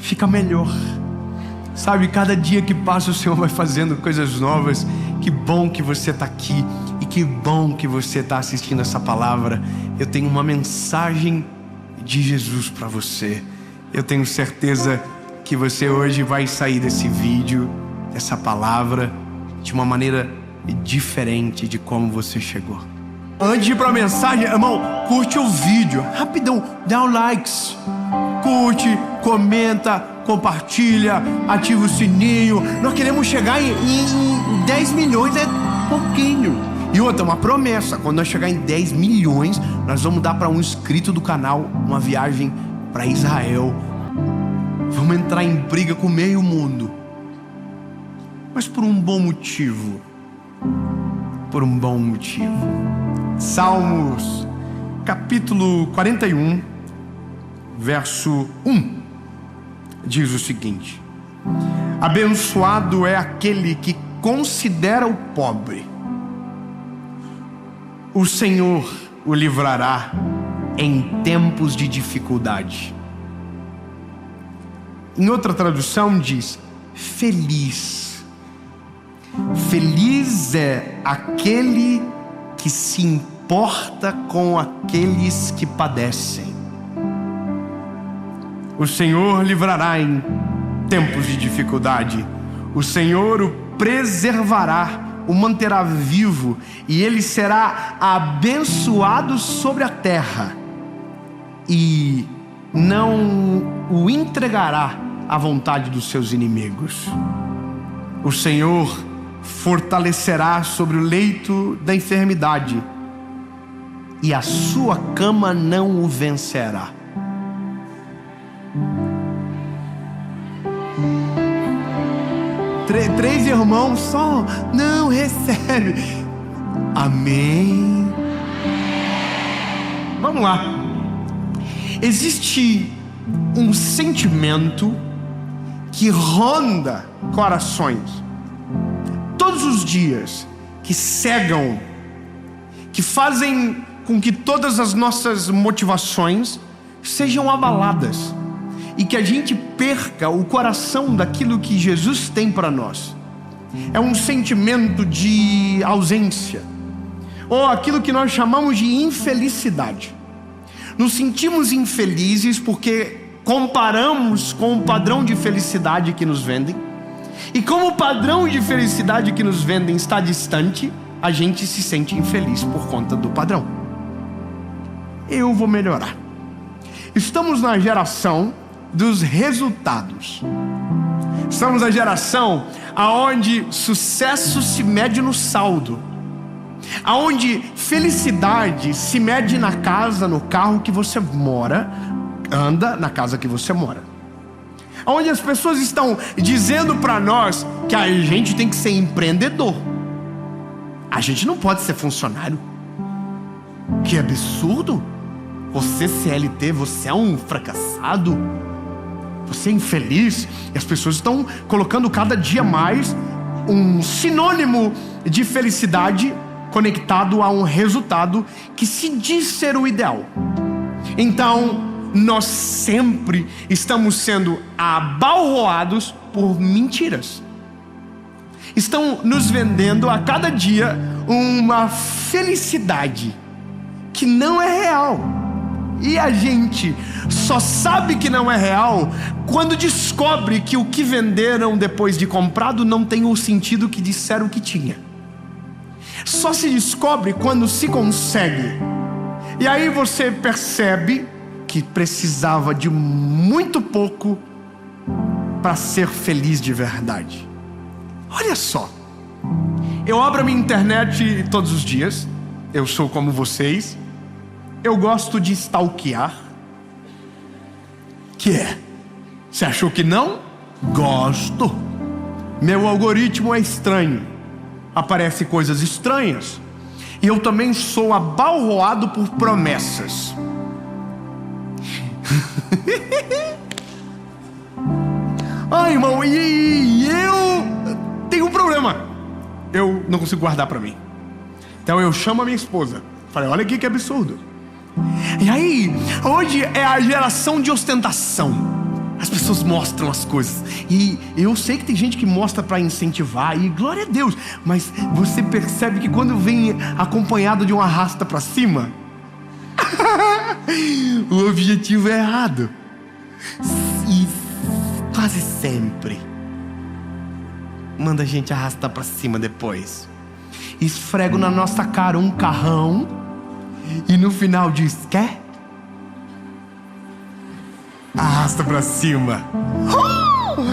fica melhor. Sabe, cada dia que passa o Senhor vai fazendo coisas novas. Que bom que você está aqui e que bom que você está assistindo essa palavra. Eu tenho uma mensagem de Jesus para você. Eu tenho certeza que você hoje vai sair desse vídeo, dessa palavra, de uma maneira diferente de como você chegou. Antes de ir para a mensagem, irmão, curte o vídeo, rapidão, dá um likes, curte, comenta, compartilha, ativa o sininho. Nós queremos chegar em 10 milhões, é pouquinho. E outra, uma promessa, quando nós chegar em 10 milhões, nós vamos dar para um inscrito do canal uma viagem para Israel. Vamos entrar em briga com meio mundo, mas por um bom motivo. Por um bom motivo. Salmos, capítulo 41, verso 1, diz o seguinte: abençoado é aquele que considera o pobre. O Senhor o livrará em tempos de dificuldade. Em outra tradução diz: feliz. Feliz é aquele que se importa com aqueles que padecem. O Senhor livrará em tempos de dificuldade. O Senhor o preservará, o manterá vivo, e ele será abençoado sobre a terra, e não o entregará à vontade dos seus inimigos. O Senhor fortalecerá sobre o leito da enfermidade, e a sua cama não o vencerá. Três irmãos só não recebe. Amém. Vamos lá. Existe um sentimento que ronda corações todos os dias, que cegam, que fazem com que todas as nossas motivações sejam abaladas e que a gente perca o coração daquilo que Jesus tem para nós. É um sentimento de ausência, ou aquilo que nós chamamos de infelicidade. Nos sentimos infelizes porque comparamos com o padrão de felicidade que nos vendem, e como o padrão de felicidade que nos vendem está distante, a gente se sente infeliz por conta do padrão. Eu vou melhorar. Estamos na geração dos resultados. Estamos na geração aonde sucesso se mede no saldo, aonde felicidade se mede na casa, no carro que você mora, anda na casa que você mora. Onde as pessoas estão dizendo para nós que a gente tem que ser empreendedor. A gente não pode ser funcionário. Que absurdo! Você CLT, você é um fracassado. Você é infeliz. E as pessoas estão colocando cada dia mais um sinônimo de felicidade conectado a um resultado que se diz ser o ideal. Então, nós sempre estamos sendo abalroados por mentiras. Estão nos vendendo a cada dia uma felicidade que não é real. E a gente só sabe que não é real quando descobre que o que venderam depois de comprado não tem o sentido que disseram que tinha. Só se descobre quando se consegue. E aí você percebe que precisava de muito pouco para ser feliz de verdade. Olha só, eu abro a minha internet todos os dias. Eu sou como vocês. Eu gosto de stalkear. Que é? Você achou que não? Gosto. Meu algoritmo é estranho. Aparecem coisas estranhas. E eu também sou abalroado por promessas. Ai, irmão, e eu tenho um problema. Eu não consigo guardar pra mim. Então eu chamo a minha esposa. Falei, olha aqui que absurdo. E aí, hoje é a geração de ostentação. As pessoas mostram as coisas, e eu sei que tem gente que mostra para incentivar, e glória a Deus, mas você percebe que quando vem acompanhado de um arrasta para cima, o objetivo é errado. E quase sempre manda a gente arrastar para cima depois. Esfrego na nossa cara um carrão e no final diz: quer? Arrasta para cima.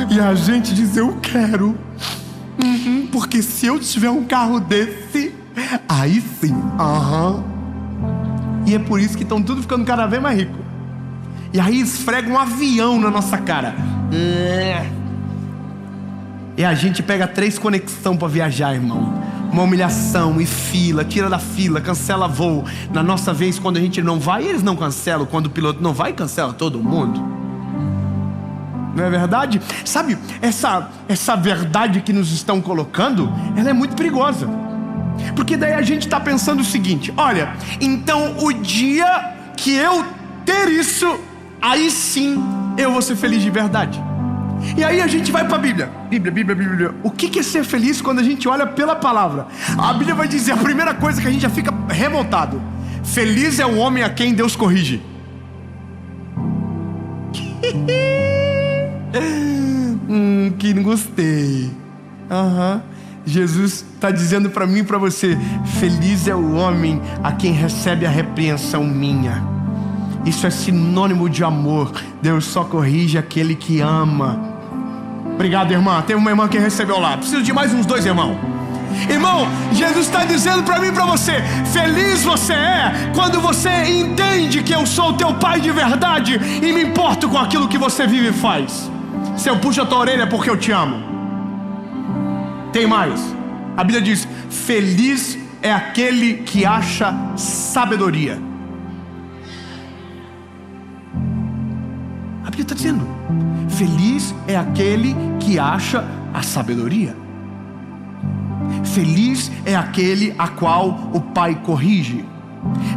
E a gente diz: eu quero. Porque se eu tiver um carro desse, aí sim. E é por isso que estão tudo ficando cada vez mais rico. E aí esfrega um avião na nossa cara. E a gente pega 3 conexões para viajar, irmão. Uma humilhação e fila, tira da fila, cancela voo. Na nossa vez, quando a gente não vai, eles não cancelam. Quando o piloto não vai, cancela todo mundo. Não é verdade? Sabe, essa verdade que nos estão colocando, ela é muito perigosa. Porque daí a gente está pensando o seguinte: olha, então o dia que eu ter isso, aí sim eu vou ser feliz de verdade. E aí a gente vai para a Bíblia. Bíblia. O que é ser feliz quando a gente olha pela palavra? A Bíblia vai dizer a primeira coisa que a gente já fica revoltado: feliz é o homem a quem Deus corrige. Que não gostei. Jesus está dizendo para mim e para você: feliz é o homem a quem recebe a repreensão minha. Isso é sinônimo de amor. Deus só corrige aquele que ama. Obrigado, irmã. Tem uma irmã que recebeu lá. Preciso de mais uns 2 irmãos. Irmão, Jesus está dizendo para mim e para você: feliz você é quando você entende que eu sou o teu pai de verdade e me importo com aquilo que você vive e faz. Se eu puxo a tua orelha é porque eu te amo. Tem mais. A Bíblia diz: feliz é aquele que acha sabedoria. A Bíblia está dizendo: feliz é aquele que acha a sabedoria. Feliz é aquele a qual o Pai corrige.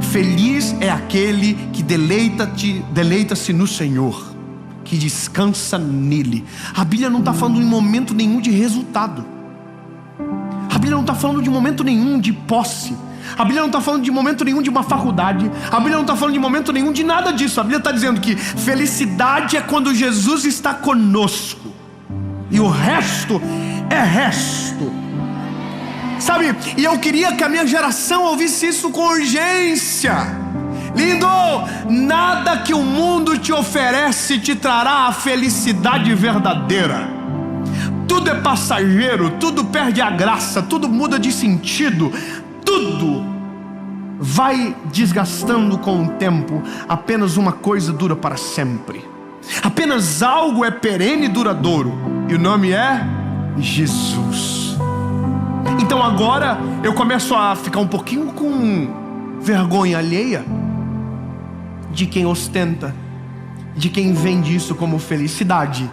Feliz é aquele que deleita-se no Senhor, que descansa nele. A Bíblia não está falando em momento nenhum de resultado. A Bíblia não está falando de momento nenhum de posse. A Bíblia não está falando de momento nenhum de uma faculdade. A Bíblia não está falando de momento nenhum de nada disso. A Bíblia está dizendo que felicidade é quando Jesus está conosco, e o resto é resto. Sabe, e eu queria que a minha geração ouvisse isso com urgência. Lindo, nada que o mundo te oferece te trará a felicidade verdadeira. Tudo é passageiro, tudo perde a graça, tudo muda de sentido, tudo vai desgastando com o tempo. Apenas uma coisa dura para sempre. Apenas algo é perene e duradouro, e o nome é Jesus. Então agora eu começo a ficar um pouquinho com vergonha alheia de quem ostenta, de quem vende isso como felicidade.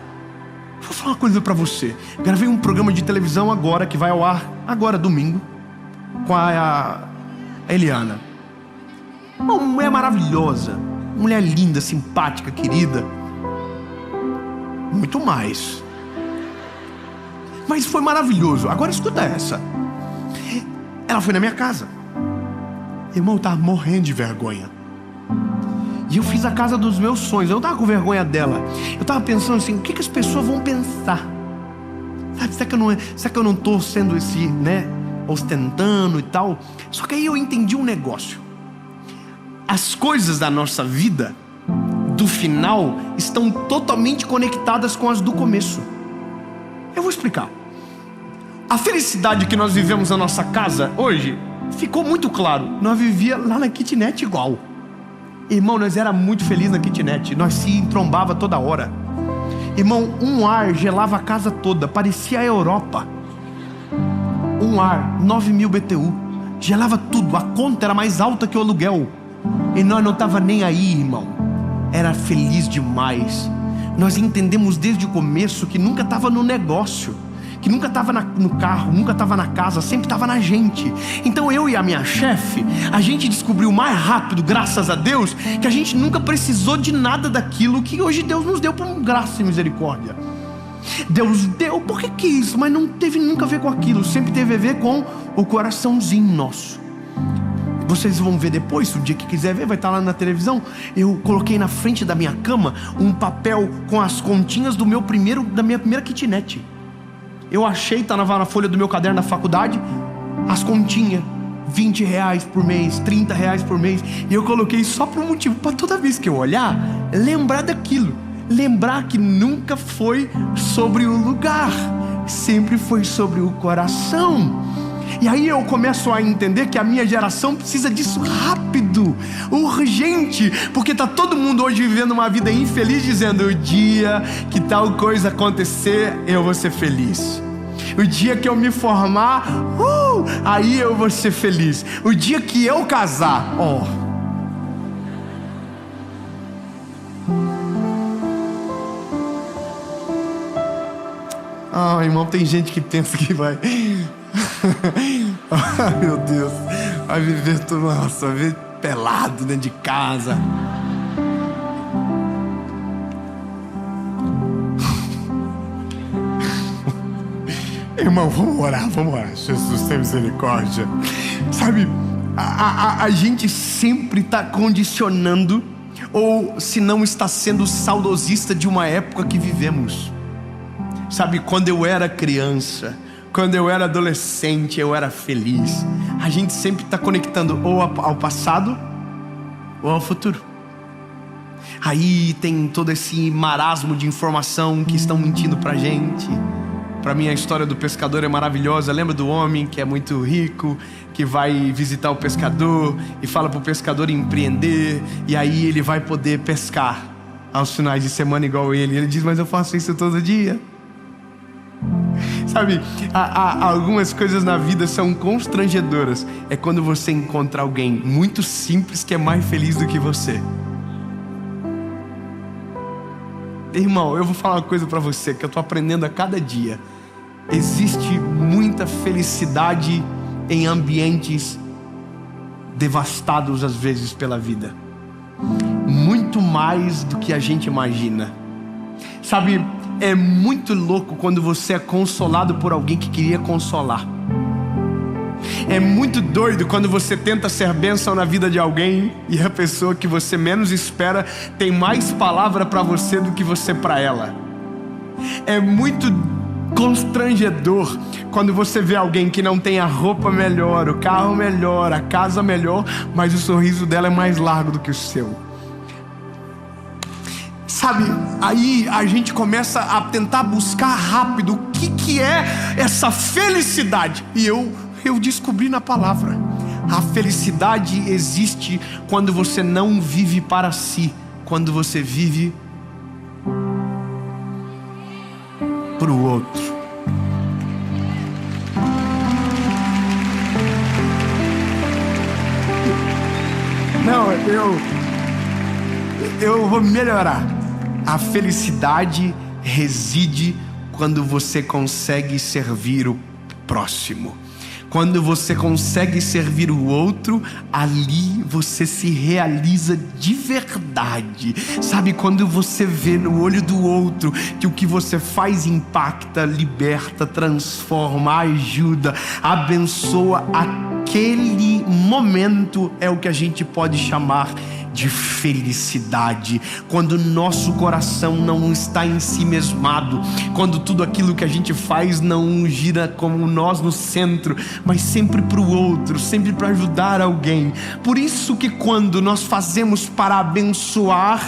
Vou falar uma coisa pra você. Gravei um programa de televisão agora, que vai ao ar agora, domingo, com a Eliana. Uma mulher maravilhosa, mulher linda, simpática, querida. Muito mais. Mas foi maravilhoso. Agora escuta essa. Ela foi na minha casa. Irmão, eu tava morrendo de vergonha. E eu fiz a casa dos meus sonhos. Eu não tava com vergonha dela. Eu tava pensando assim: o que as pessoas vão pensar? Sabe, será que eu não tô sendo esse, ostentando e tal? Só que aí eu entendi um negócio. As coisas da nossa vida, do final, estão totalmente conectadas com as do começo. Eu vou explicar. A felicidade que nós vivemos na nossa casa hoje, ficou muito claro. Nós vivíamos lá na kitnet igual. Irmão, nós era muito felizes na kitnet. Nós se entrombava toda hora. Irmão, um ar gelava a casa toda. Parecia a Europa. Um ar, 9.000 BTU. Gelava tudo. A conta era mais alta que o aluguel. E nós não estava nem aí, irmão. Era feliz demais. Nós entendemos desde o começo que nunca estava no negócio, que nunca estava no carro, nunca estava na casa, sempre estava na gente. Então eu e a minha chefe, a gente descobriu mais rápido, graças a Deus, que a gente nunca precisou de nada daquilo que hoje Deus nos deu por graça e misericórdia. Deus deu porque quis, mas não teve nunca a ver com aquilo, sempre teve a ver com o coraçãozinho nosso. Vocês vão ver depois, o dia que quiser ver, vai estar lá na televisão. Eu coloquei na frente da minha cama um papel com as continhas da minha primeira kitnet. Eu achei, estava na folha do meu caderno da faculdade, as continhas, R$20 por mês, R$30 por mês. E eu coloquei só por um motivo, para toda vez que eu olhar, lembrar daquilo. Lembrar que nunca foi sobre o lugar, sempre foi sobre o coração. E aí eu começo a entender que a minha geração precisa disso rápido, urgente, porque tá todo mundo hoje vivendo uma vida infeliz, dizendo: o dia que tal coisa acontecer, eu vou ser feliz. O dia que eu me formar, aí eu vou ser feliz. O dia que eu casar, irmão, tem gente que pensa que vai... meu Deus, vai viver tudo, nossa, vai viver pelado dentro de casa. Irmão, vamos orar. Jesus, tem misericórdia. Sabe, a gente sempre está condicionando, ou se não está sendo saudosista de uma época que vivemos. Sabe, quando eu era criança, quando eu era adolescente, eu era feliz. A gente sempre está conectando ou ao passado ou ao futuro. Aí tem todo esse marasmo de informação que estão mentindo pra gente. Para mim a história do pescador é maravilhosa. Lembra do homem que é muito rico, que vai visitar o pescador e fala pro pescador empreender, e aí ele vai poder pescar aos finais de semana igual ele. Ele diz: mas eu faço isso todo dia. Sabe, algumas coisas na vida são constrangedoras. É quando você encontra alguém muito simples que é mais feliz do que você. Irmão, eu vou falar uma coisa pra você que eu tô aprendendo a cada dia. Existe muita felicidade em ambientes devastados às vezes pela vida. Muito mais do que a gente imagina. Sabe, é muito louco quando você é consolado por alguém que queria consolar. É muito doido quando você tenta ser bênção na vida de alguém e a pessoa que você menos espera tem mais palavra para você do que você para ela. É muito constrangedor quando você vê alguém que não tem a roupa melhor, o carro melhor, a casa melhor, mas o sorriso dela é mais largo do que o seu. Sabe, aí a gente começa a tentar buscar rápido o que é essa felicidade. E eu descobri na palavra: a felicidade existe quando você não vive para si, quando você vive para o outro. Não, eu vou melhorar. A felicidade reside quando você consegue servir o próximo. Quando você consegue servir o outro, ali você se realiza de verdade. Sabe, quando você vê no olho do outro que o que você faz impacta, liberta, transforma, ajuda, abençoa, aquele momento é o que a gente pode chamar de felicidade. Quando nosso coração não está em si mesmado, quando tudo aquilo que a gente faz não gira como nós no centro, mas sempre para o outro, sempre para ajudar alguém. Por isso que quando nós fazemos para abençoar,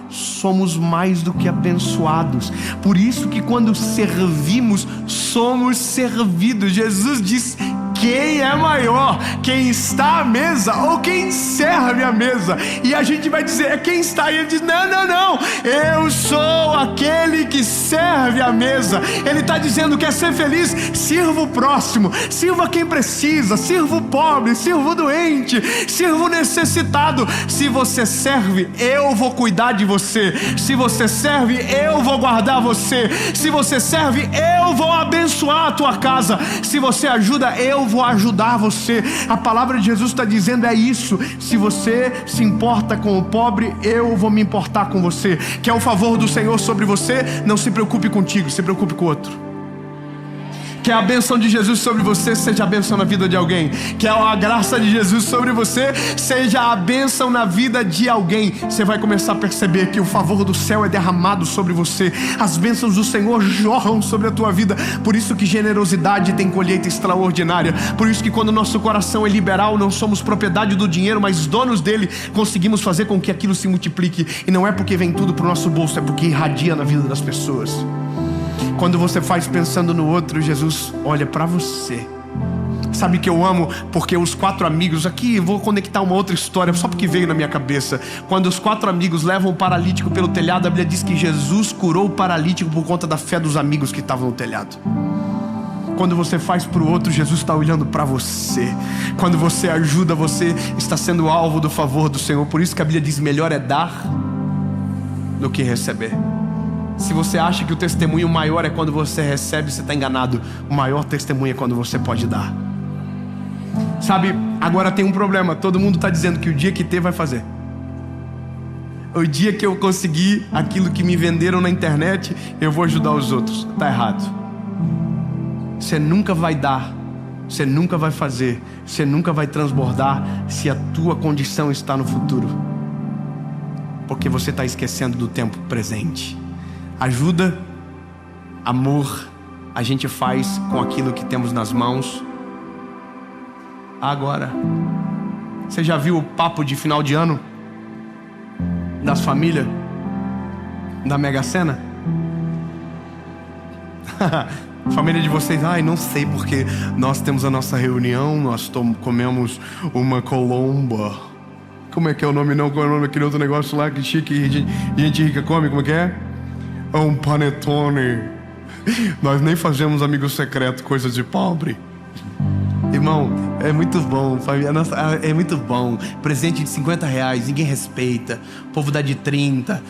somos mais do que abençoados. Por isso que quando servimos, somos servidos. Jesus diz: quem é maior, quem está à mesa ou quem serve a mesa? E a gente vai dizer: é quem está. E ele diz: não, eu sou aquele que serve serve à mesa. Ele está dizendo: quer ser feliz? Sirva o próximo, sirva quem precisa, sirva o pobre, sirva o doente, sirva o necessitado. Se você serve, eu vou cuidar de você. Se você serve, eu vou guardar você. Se você serve, eu vou abençoar a tua casa. Se você ajuda, eu vou ajudar você. A palavra de Jesus está dizendo é isso. Se você se importa com o pobre, eu vou me importar com você. Quer o favor do Senhor sobre você? Não se preocupe contigo, se preocupe com o outro. Que a bênção de Jesus sobre você seja a bênção na vida de alguém. Que a graça de Jesus sobre você seja a bênção na vida de alguém. Você vai começar a perceber que o favor do céu é derramado sobre você. As bênçãos do Senhor jorram sobre a tua vida. Por isso que generosidade tem colheita extraordinária. Por isso que quando nosso coração é liberal, não somos propriedade do dinheiro, mas donos dele, conseguimos fazer com que aquilo se multiplique. E não é porque vem tudo para o nosso bolso, é porque irradia na vida das pessoas. Quando você faz pensando no outro, Jesus olha para você. Sabe que eu amo? Porque os 4 amigos, aqui vou conectar uma outra história, só porque veio na minha cabeça. Quando os 4 amigos levam o paralítico pelo telhado, a Bíblia diz que Jesus curou o paralítico por conta da fé dos amigos que estavam no telhado. Quando você faz para o outro, Jesus está olhando para você. Quando você ajuda, você está sendo alvo do favor do Senhor. Por isso que a Bíblia diz: melhor é dar do que receber. Se você acha que o testemunho maior é quando você recebe, você está enganado. O maior testemunho é quando você pode dar. Sabe, agora tem um problema. Todo mundo está dizendo que o dia que ter vai fazer. O dia que eu conseguir aquilo que me venderam na internet, eu vou ajudar os outros. Está errado. Você nunca vai dar, você nunca vai fazer, você nunca vai transbordar se a tua condição está no futuro. Porque você está esquecendo do tempo presente. Ajuda, amor, a gente faz com aquilo que temos nas mãos. Agora, você já viu o papo de final de ano das famílias da Mega Sena? Família de vocês: ai, não sei, porque nós temos a nossa reunião, nós comemos uma colomba. Como é que é o nome? Não, qual é o nome daquele outro negócio lá que chique, gente rica come, como é que é? Um panetone. Nós nem fazemos amigo secreto, coisa de pobre. Irmão, é muito bom, é muito bom. Presente de R$50, ninguém respeita. O povo dá de 30.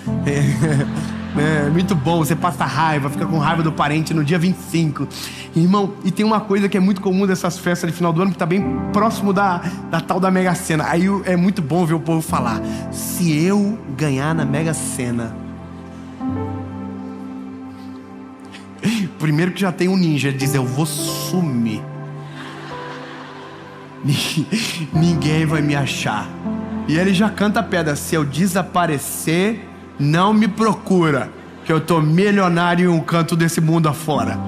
É muito bom, você passa raiva, fica com raiva do parente no dia 25. Irmão, e tem uma coisa que é muito comum dessas festas de final do ano, que está bem próximo da tal da Mega Sena. Aí é muito bom ver o povo falar: se eu ganhar na Mega Sena. Primeiro que já tem um ninja, ele diz: eu vou sumir. Ninguém vai me achar. E ele já canta a pedra: se eu desaparecer, não me procura, que eu tô milionário em um canto desse mundo afora.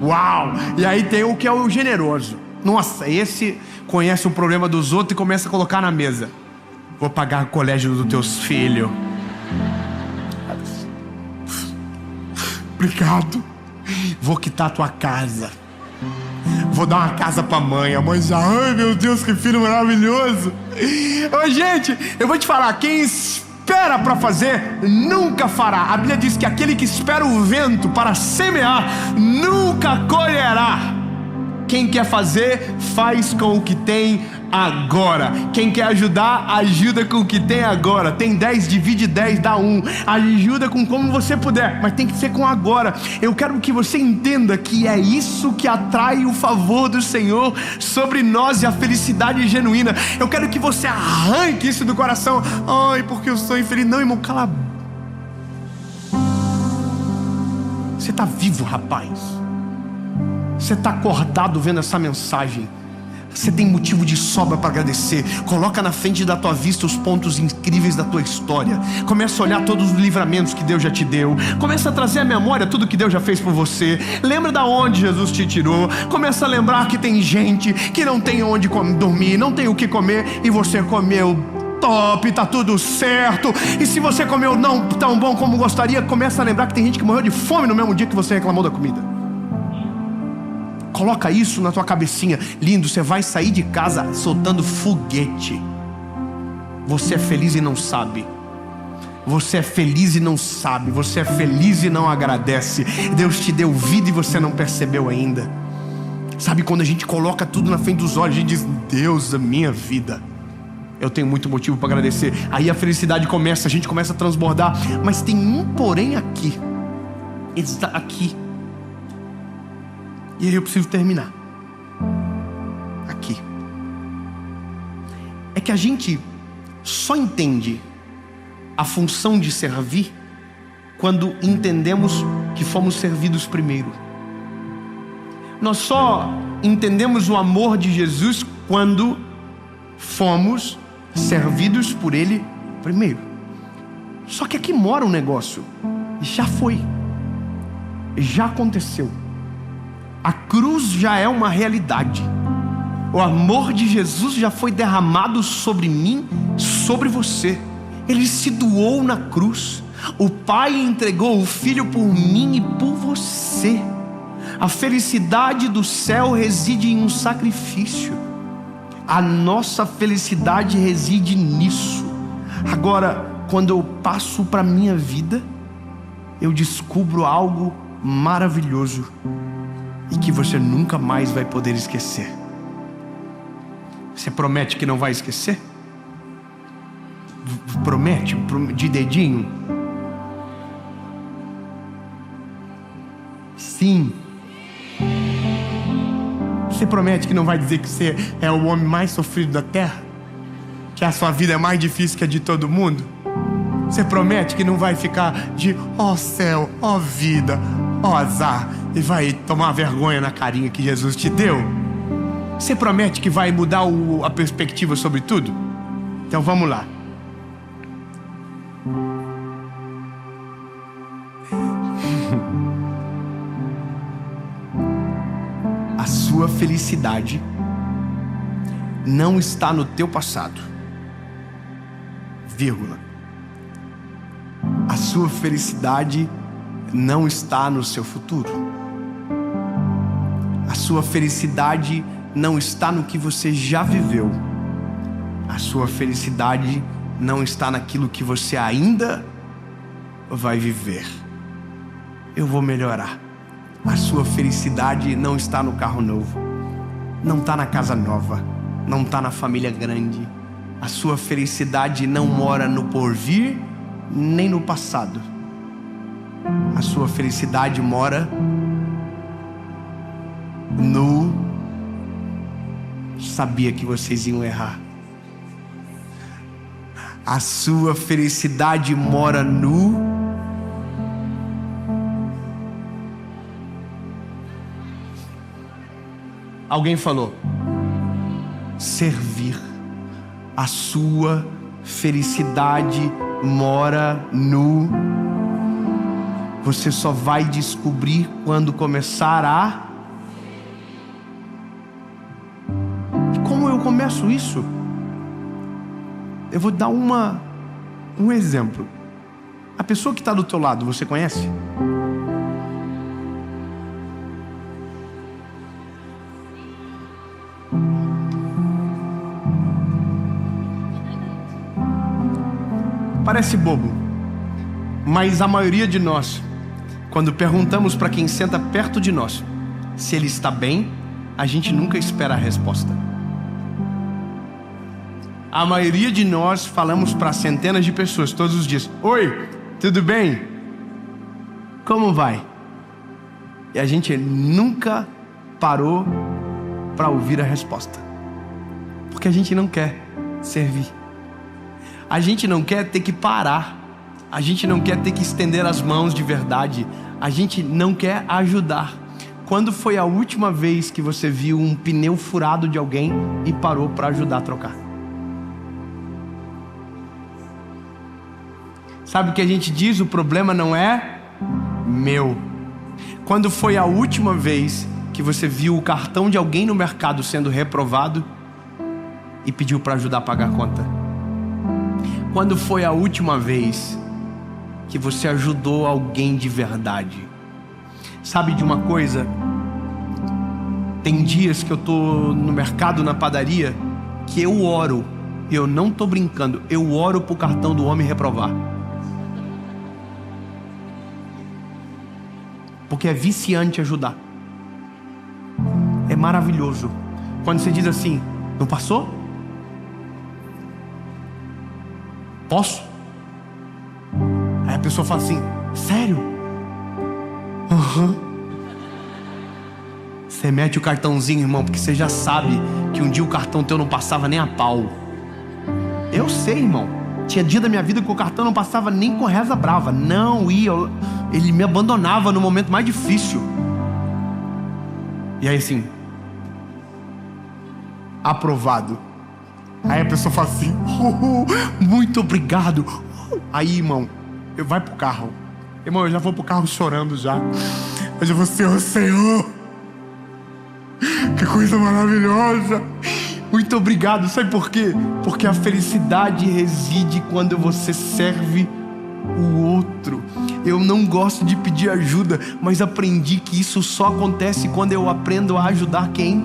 Uau! E aí tem o que é o generoso. Nossa, esse conhece o problema dos outros e começa a colocar na mesa: vou pagar o colégio dos teus filhos. Obrigado. Vou quitar tua casa. Vou dar uma casa pra mãe. A mãe já: ai meu Deus, que filho maravilhoso. Ô gente, eu vou te falar: quem espera para fazer, nunca fará. A Bíblia diz que aquele que espera o vento para semear, nunca colherá. Quem quer fazer, faz com o que tem agora. Quem quer ajudar, ajuda com o que tem agora. Tem 10, divide 10, dá 1. Ajuda com como você puder, mas tem que ser com agora. Eu quero que você entenda que é isso que atrai o favor do Senhor sobre nós e a felicidade genuína. Eu quero que você arranque isso do coração. Ai, porque eu sou infeliz. Não, irmão, cala a boca. Você está vivo, rapaz. Você está acordado vendo essa mensagem. Você tem motivo de sobra para agradecer. Coloca na frente da tua vista os pontos incríveis da tua história. Começa a olhar todos os livramentos que Deus já te deu. Começa a trazer à memória tudo que Deus já fez por você. Lembra da onde Jesus te tirou. Começa a lembrar que tem gente que não tem onde dormir, não tem o que comer, e você comeu top, tá tudo certo. E se você comeu não tão bom como gostaria, começa a lembrar que tem gente que morreu de fome no mesmo dia que você reclamou da comida. Coloca isso na tua cabecinha. Lindo, você vai sair de casa soltando foguete. Você é feliz e não sabe. Você é feliz e não sabe. Você é feliz e não agradece. Deus te deu vida e você não percebeu ainda. Sabe, quando a gente coloca tudo na frente dos olhos, a gente diz: Deus, a minha vida, eu tenho muito motivo para agradecer. Aí a felicidade começa, a gente começa a transbordar. Mas tem um porém aqui. Ele está aqui. E aí eu preciso terminar. Aqui. É que a gente só entende a função de servir quando entendemos que fomos servidos primeiro. Nós só entendemos o amor de Jesus quando fomos servidos por Ele primeiro. Só que aqui mora um negócio. Já foi. Já aconteceu. A cruz já é uma realidade. O amor de Jesus já foi derramado sobre mim, sobre você. Ele se doou na cruz. O Pai entregou o Filho por mim e por você. A felicidade do céu reside em um sacrifício. A nossa felicidade reside nisso. Agora, quando eu passo para a minha vida, eu descubro algo maravilhoso e que você nunca mais vai poder esquecer. Você promete que não vai esquecer? Promete de dedinho? Sim. Você promete que não vai dizer que você é o homem mais sofrido da terra? Que a sua vida é mais difícil que a de todo mundo? Você promete que não vai ficar de ó céu, ó vida, ó azar, e vai tomar vergonha na carinha que Jesus te deu? Você promete que vai mudar a perspectiva sobre tudo? Então vamos lá. A sua felicidade não está no teu passado, vírgula. A sua felicidade não está no seu futuro. A sua felicidade não está no que você já viveu. A sua felicidade não está naquilo que você ainda vai viver. Eu vou melhorar. A sua felicidade não está no carro novo, não está na casa nova, não está na família grande. A sua felicidade não mora no porvir, nem no passado. A sua felicidade mora no... Sabia que vocês iam errar. A sua felicidade mora no... Alguém falou: servir. A sua felicidade mora no... Você só vai descobrir quando começar a... E como eu começo isso? Eu vou dar um exemplo. A pessoa que está do teu lado, você conhece? Parece bobo, mas a maioria de nós, quando perguntamos para quem senta perto de nós se ele está bem, a gente nunca espera a resposta. A maioria de nós falamos para centenas de pessoas todos os dias: oi, tudo bem? Como vai? E a gente nunca parou para ouvir a resposta, porque a gente não quer servir. A gente não quer ter que parar. A gente não quer ter que estender as mãos de verdade. A gente não quer ajudar. Quando foi a última vez que você viu um pneu furado de alguém e parou para ajudar a trocar? Sabe o que a gente diz? O problema não é meu. Quando foi a última vez que você viu o cartão de alguém no mercado sendo reprovado e pediu para ajudar a pagar a conta? Quando foi a última vez que você ajudou alguém de verdade? Sabe de uma coisa? Tem dias que eu tô no mercado, na padaria, que eu oro, e eu não tô brincando, eu oro pro cartão do homem reprovar. porque é viciante ajudar. É maravilhoso quando você diz assim: não passou? Posso? Aí a pessoa fala assim: sério? Você mete o cartãozinho, irmão, porque você já sabe que um dia o cartão teu não passava nem a pau. Eu sei, irmão. Tinha dia da minha vida que o cartão não passava nem com reza brava. Não ia. Ele me abandonava no momento mais difícil. E aí assim: aprovado. Aí a pessoa fala assim: muito obrigado. Aí, irmão, eu vai pro carro. Irmão, eu já vou pro carro chorando já. Eu já vou assim: ô Senhor, que coisa maravilhosa. Muito obrigado. Sabe por quê? Porque a felicidade reside quando você serve o outro. Eu não gosto de pedir ajuda, mas aprendi que isso só acontece quando eu aprendo a ajudar quem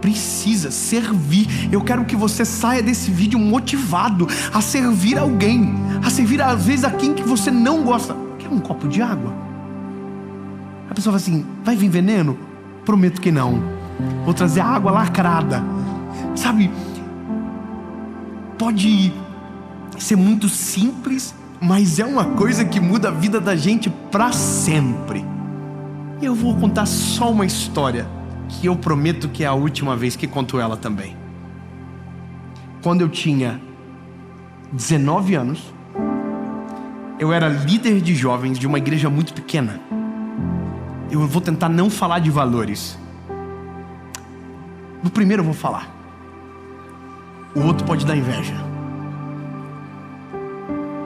precisa, servir. Eu quero que você saia desse vídeo motivado a servir alguém, a servir às vezes a quem que você não gosta. Quer um copo de água? A pessoa fala assim: vai vir veneno? Prometo que não. Vou trazer água lacrada. Sabe, pode ser muito simples, mas é uma coisa que muda a vida da gente para sempre. E eu vou contar só uma história, que eu prometo que é a última vez que conto ela também. Quando eu tinha 19 anos, eu era líder de jovens de uma igreja muito pequena. Eu vou tentar não falar de valores. No primeiro eu vou falar. O outro pode dar inveja.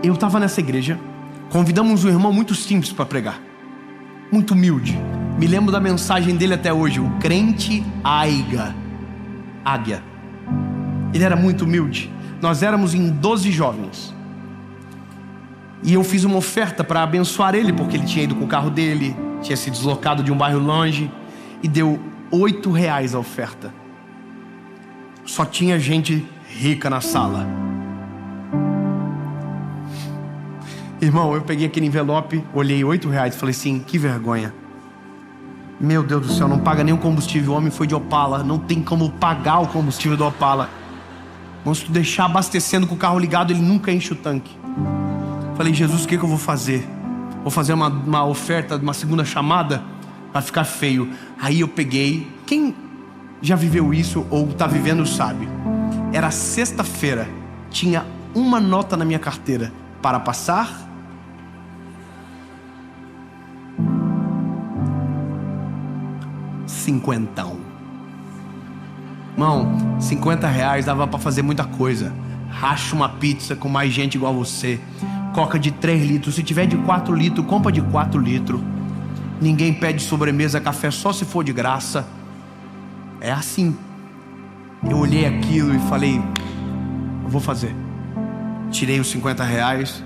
Eu estava nessa igreja. Convidamos um irmão muito simples para pregar, muito humilde. Me lembro da mensagem dele até hoje: o crente Águia. Ele era muito humilde. Nós éramos em 12 jovens. E eu fiz uma oferta para abençoar ele, porque ele tinha ido com o carro dele, tinha se deslocado de um bairro longe, e deu R$8 a oferta. Só tinha gente rica na sala. Irmão, eu peguei aquele envelope, olhei R$8 e falei assim: que vergonha. Meu Deus do céu, não paga nem o combustível. O homem foi de Opala, não tem como pagar o combustível do Opala. Vamos deixar abastecendo com o carro ligado, ele nunca enche o tanque. Falei: Jesus, o que eu vou fazer? Vou fazer uma oferta, uma segunda chamada? Vai ficar feio. Aí eu peguei. Quem já viveu isso ou está vivendo sabe. Era sexta-feira, tinha uma nota na minha carteira para passar. Cinquentão. Irmão, R$50 dava para fazer muita coisa. Racha uma pizza com mais gente igual você. Coca de 3 litros. Se tiver de 4 litros, compra de 4 litros. Ninguém pede sobremesa, café, só se for de graça. É assim. Eu olhei aquilo e falei: eu vou fazer. Tirei os R$50,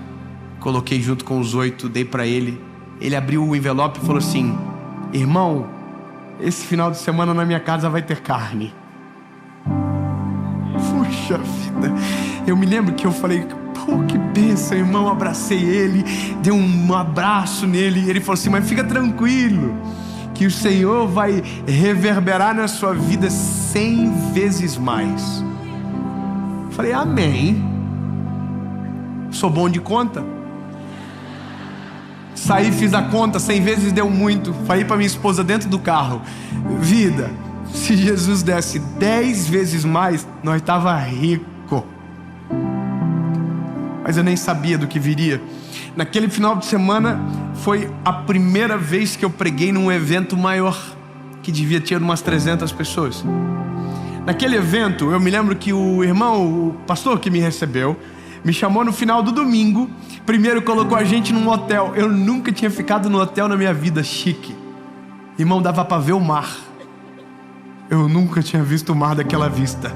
coloquei junto com os 8, dei para ele. Ele abriu o envelope e falou assim: irmão, esse final de semana na minha casa vai ter carne. Puxa vida. Eu me lembro que eu falei: pô, que bênção, irmão. Abracei ele, dei um abraço nele. Ele falou assim: mas fica tranquilo, que o Senhor vai reverberar na sua vida 100 vezes mais. Falei: amém. Sou bom de conta. Saí, fiz a conta, 100 vezes deu muito. Falei para minha esposa dentro do carro: vida, se Jesus desse 10 vezes mais, nós tava rico. Mas eu nem sabia do que viria. Naquele final de semana foi a primeira vez que eu preguei num evento maior, que devia ter umas 300 pessoas. Naquele evento, eu me lembro que o irmão, o pastor que me recebeu, me chamou no final do domingo. Primeiro colocou a gente num hotel. Eu nunca tinha ficado no hotel na minha vida, chique. Irmão, dava para ver o mar. Eu nunca tinha visto o mar daquela vista.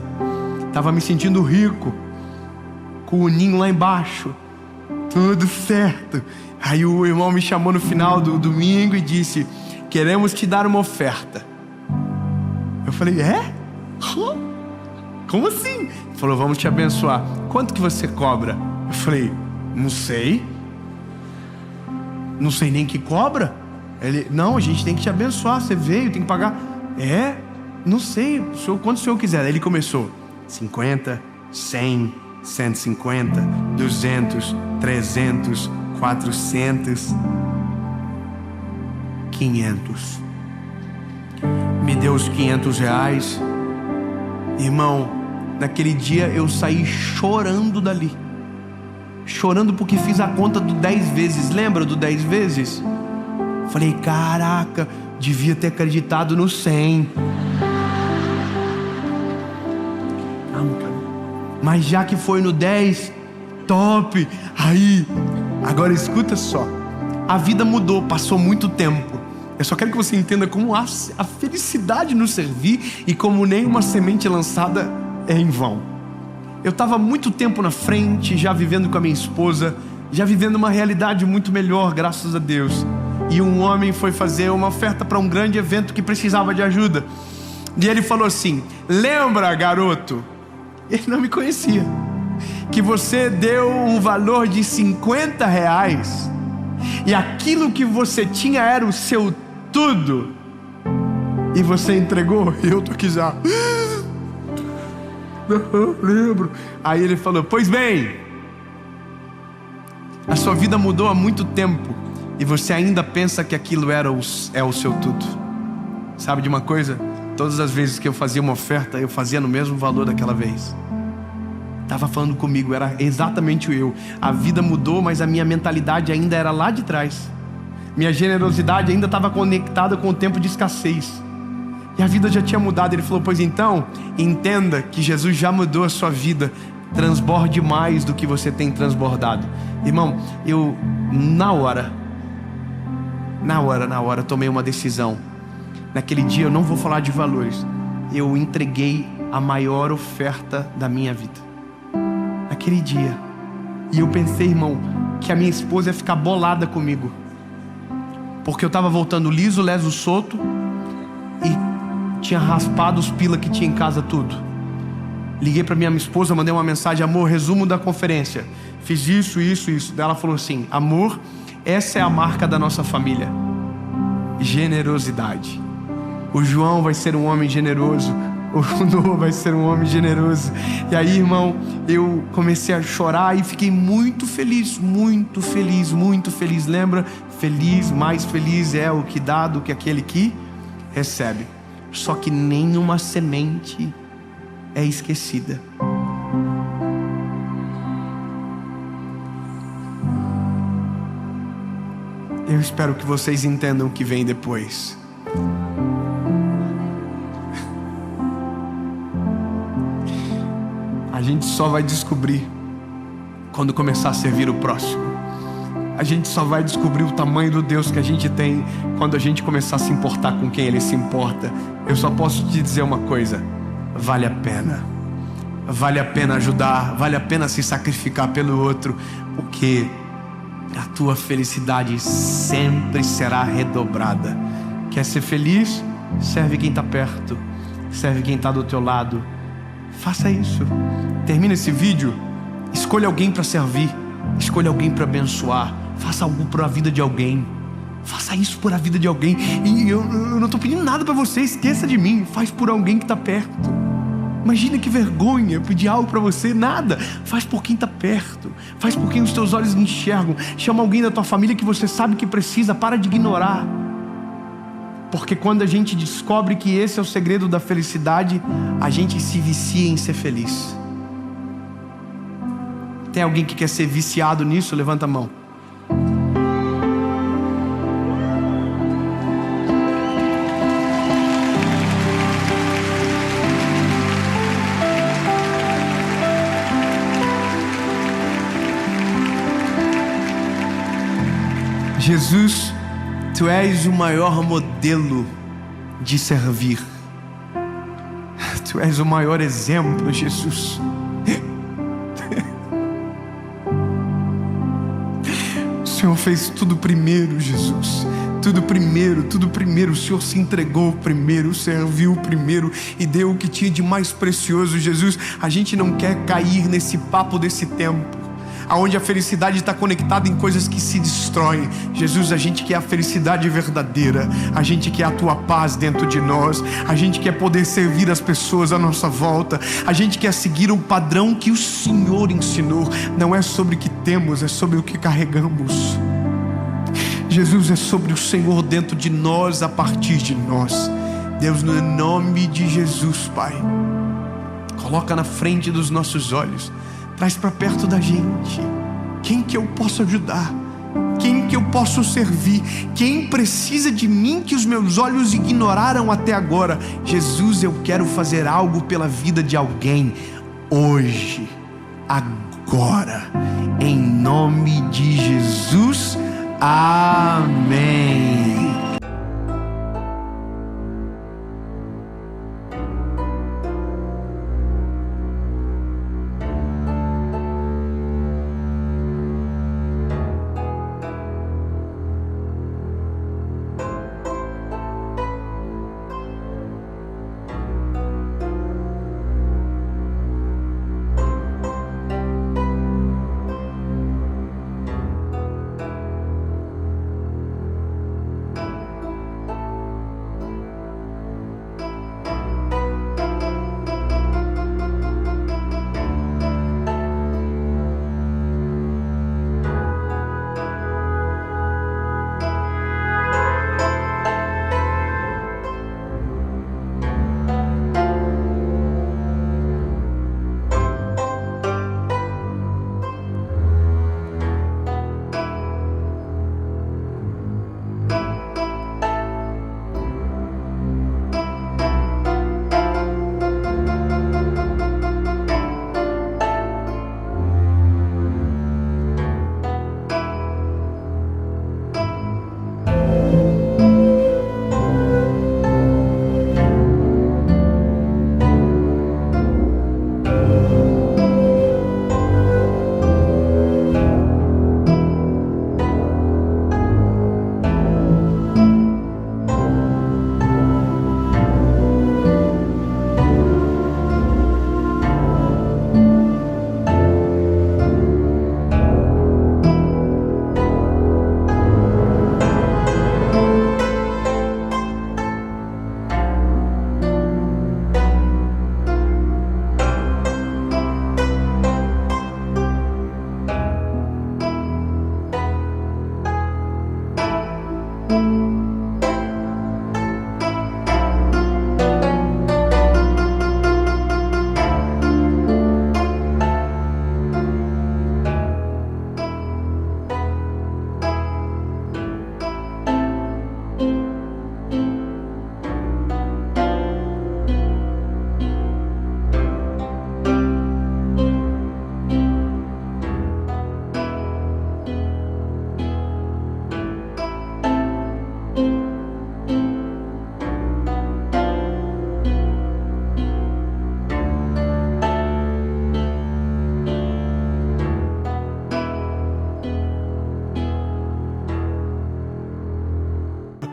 Tava me sentindo rico, com o ninho lá embaixo, tudo certo. Aí o irmão me chamou no final do domingo e disse: queremos te dar uma oferta. Eu falei: é? Como assim? Ele falou: vamos te abençoar. Quanto que você cobra? Eu falei: não sei. Não sei nem que cobra. Ele, não, a gente tem que te abençoar, você veio, tem que pagar. Não sei, quanto o senhor quiser. Aí ele começou, 50, 100, 150, 200, 300, 400, 500. Me deu os R$500. Irmão, naquele dia eu saí chorando dali. Chorando porque fiz a conta do 10 vezes. Lembra do 10 vezes? Falei, caraca, devia ter acreditado no 100. Calma, cara. Mas já que foi no 10, top. Aí, agora escuta só. A vida mudou, passou muito tempo. Eu só quero que você entenda como há a felicidade no servir e como nenhuma semente lançada é em vão. Eu estava muito tempo na frente, já vivendo com a minha esposa, já vivendo uma realidade muito melhor, graças a Deus. E um homem foi fazer uma oferta para um grande evento que precisava de ajuda. E ele falou assim, lembra, garoto? Ele não me conhecia. Que você deu um valor de R$50 e aquilo que você tinha era o seu tudo. E você entregou? E eu tô aqui já. Lembro. Aí ele falou, pois bem, a sua vida mudou há muito tempo e você ainda pensa que aquilo é o seu tudo. Sabe de uma coisa? Todas as vezes que eu fazia uma oferta, eu fazia no mesmo valor daquela vez. Estava falando comigo, era exatamente eu. A vida mudou, mas a minha mentalidade ainda era lá de trás. Minha generosidade ainda estava conectada com o tempo de escassez. E a vida já tinha mudado. Ele falou, pois então, entenda que Jesus já mudou a sua vida. Transborde mais do que você tem transbordado. Irmão, eu na hora tomei uma decisão. Naquele dia eu não vou falar de valores. Eu entreguei a maior oferta da minha vida naquele dia. E eu pensei, irmão, que a minha esposa ia ficar bolada comigo, porque eu estava voltando liso, leso, solto, e tinha raspado os pila que tinha em casa tudo. Liguei para minha esposa, mandei uma mensagem, amor, resumo da conferência, fiz isso. Daí ela falou assim, amor, essa é a marca da nossa família: generosidade. O João vai ser um homem generoso, o Noah vai ser um homem generoso. E aí, irmão, eu comecei a chorar e fiquei muito feliz. Lembra? Feliz, mais feliz é o que dá do que aquele que recebe. Só que nenhuma semente é esquecida. Eu espero que vocês entendam o que vem depois. A gente só vai descobrir quando começar a servir o próximo. A gente só vai descobrir o tamanho do Deus que a gente tem quando a gente começar a se importar com quem Ele se importa. Eu só posso te dizer uma coisa: vale a pena. Vale a pena ajudar, vale a pena se sacrificar pelo outro, porque a tua felicidade sempre será redobrada. Quer ser feliz? Serve quem está perto, serve quem está do teu lado. Faça isso. Termina esse vídeo, escolha alguém para servir, escolha alguém para abençoar. Faça algo para a vida de alguém. Faça isso por a vida de alguém. E eu não estou pedindo nada para você, esqueça de mim. Faz por alguém que está perto. Imagina que vergonha pedir algo para você. Nada. Faz por quem está perto. Faz por quem os teus olhos enxergam. Chama alguém da tua família que você sabe que precisa. Para de ignorar. Porque quando a gente descobre que esse é o segredo da felicidade, a gente se vicia em ser feliz. Tem alguém que quer ser viciado nisso? Levanta a mão. Jesus, Tu és o maior modelo de servir. Tu és o maior exemplo, Jesus. O Senhor fez tudo primeiro, Jesus. Tudo primeiro. O Senhor se entregou primeiro, serviu primeiro e deu o que tinha de mais precioso. Jesus, a gente não quer cair nesse papo desse tempo. aonde a felicidade está conectada em coisas que se destroem. Jesus, a gente quer a felicidade verdadeira, a gente quer a tua paz dentro de nós, a gente quer poder servir as pessoas à nossa volta, a gente quer seguir um padrão que o Senhor ensinou. Não é sobre o que temos, é sobre o que carregamos. Jesus, é sobre o Senhor dentro de nós, a partir de nós. Deus, no nome de Jesus, Pai, coloca na frente dos nossos olhos, traz para perto da gente. Quem que eu posso ajudar? Quem que eu posso servir? Quem precisa de mim que os meus olhos ignoraram até agora? Jesus, eu quero fazer algo pela vida de alguém hoje, agora, em nome de Jesus. Amém.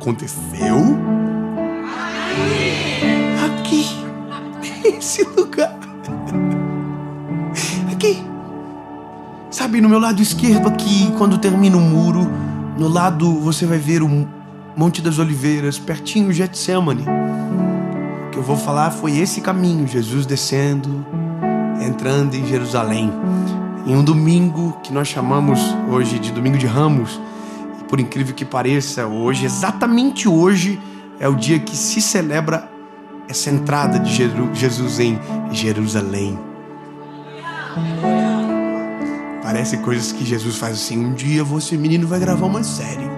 Aconteceu aqui, nesse lugar, aqui, sabe, no meu lado esquerdo aqui, quando termina o muro, no lado você vai ver o Monte das Oliveiras, pertinho Getsemane. O que eu vou falar foi esse caminho, Jesus descendo, entrando em Jerusalém, em um domingo que nós chamamos hoje de Domingo de Ramos. Por incrível que pareça, hoje, exatamente hoje, é o dia que se celebra essa entrada de Jesus em Jerusalém. Parece coisas que Jesus faz assim: um dia você, menino, vai gravar uma série.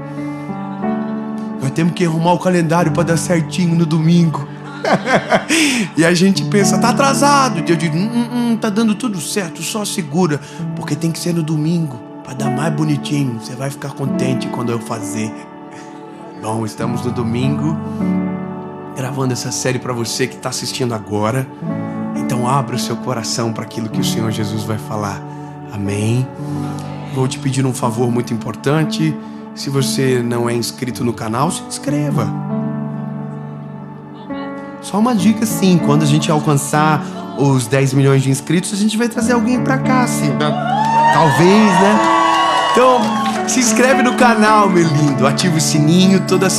Nós temos que arrumar o calendário para dar certinho no domingo. E a gente pensa, tá atrasado. E eu digo, tá dando tudo certo, só segura, porque tem que ser no domingo, para dar mais bonitinho. Você vai ficar contente quando eu fazer. Bom, estamos no domingo, gravando essa série para você que está assistindo agora. Então abra o seu coração para aquilo que o Senhor Jesus vai falar. Amém? Vou te pedir um favor muito importante. Se você não é inscrito no canal, se inscreva. Só uma dica assim, quando a gente alcançar os 10 milhões de inscritos, a gente vai trazer alguém para cá, assim. Talvez, né? Então, se inscreve no canal, meu lindo. Ativa o sininho toda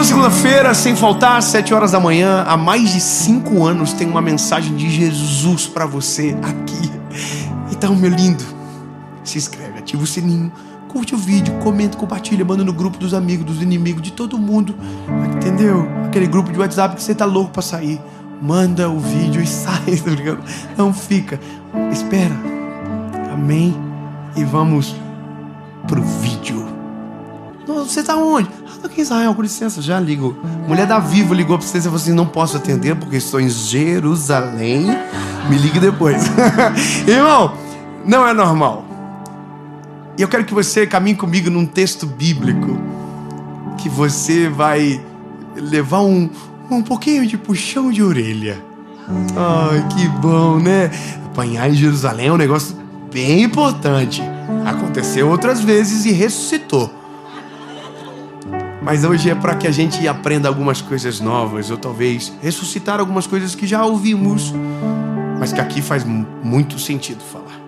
segunda-feira, sem faltar, às 7 horas da manhã. Há mais de 5 anos tem uma mensagem de Jesus para você aqui. Então, meu lindo, se inscreve, ativa o sininho, curte o vídeo, comenta, compartilha, manda no grupo dos amigos, dos inimigos, de todo mundo. Entendeu? Aquele grupo de WhatsApp que você tá louco para sair. Manda o vídeo e sai, tá ligado? Não fica. Espera. Amém? E vamos pro vídeo. Você tá onde? Tô aqui em Israel, com licença, já ligo. Mulher da Vivo ligou pra você e falou assim: não posso atender porque estou em Jerusalém. Me ligue depois. Irmão, não é normal. E eu quero que você caminhe comigo num texto bíblico que você vai levar um pouquinho de puxão de orelha. Ai, que bom, né? Apanhar em Jerusalém é um negócio bem importante. Aconteceu outras vezes e ressuscitou. Mas hoje é para que a gente aprenda algumas coisas novas, ou talvez ressuscitar algumas coisas que já ouvimos, mas que aqui faz muito sentido falar.